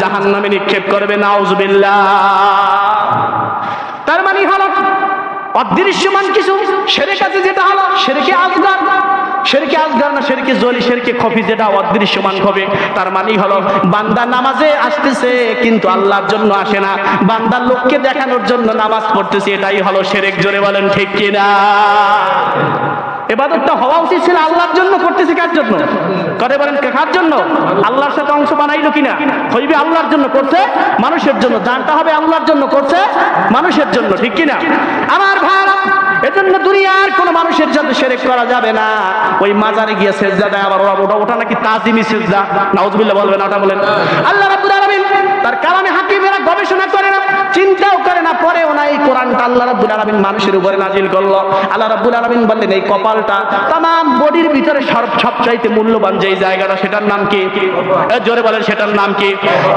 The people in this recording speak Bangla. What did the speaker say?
জাহান্নামে নিক্ষেপ করবে, নাউজুবিল্লাহ। তার মানে হলো অদৃশ্যমান কিছু শিরক আছে, যেটা হলো শিরকে আসগার, শিরকে আসগার না শিরকে জলি, শিরকে খফি, যেটা অদৃশ্যমান হবে। তার মানে হলো বান্দা নামাজে আসতেছে কিন্তু আল্লাহর জন্য আসে না, বান্দা লোককে দেখানোর জন্য নামাজ পড়তেছে, এটাই হলো শিরক। জোরে বলেন ঠিক কিনা? ইবাদতটা হওয়া উচিত ছিল আল্লাহর জন্য, করতেছে কার জন্য? করে বলেন কার জন্য? আল্লাহর সাথে অংশ বানাইলো কিনা? হইবে আল্লাহর জন্য, করছে মানুষের জন্য। জানটা হবে আল্লাহর জন্য, করছে মানুষের জন্য, ঠিক কিনা? আমার ভাইরা, এজন্য দুনিয়ার কোন মানুষের সাথে শিরক করা যাবে না। ওই মাজারে গিয়ে সিজদা দেয়, আবার ওটা নাকি তাজিমি সিজদা, নাউজুবিল্লাহ বলবেন, ওটা বলেন। আল্লাহ রাব্বুল আলামিন তার কালামে হাকিমেরা গবেষণা করে না, চিন্তাও করে না, পরেও না। এই কোরআনটা আল্লাহ রাব্বুল আলামিন মানুষের উপরে নাজিল করলো। আল্লাহ রাব্বুল আলামিন বললেন এই কপালটা তামাম বডির ভিতরে সবচাইতে মূল্যবান যেই জায়গাটা, সেটার নাম কি? জোরে বলেন, সেটার নাম কি?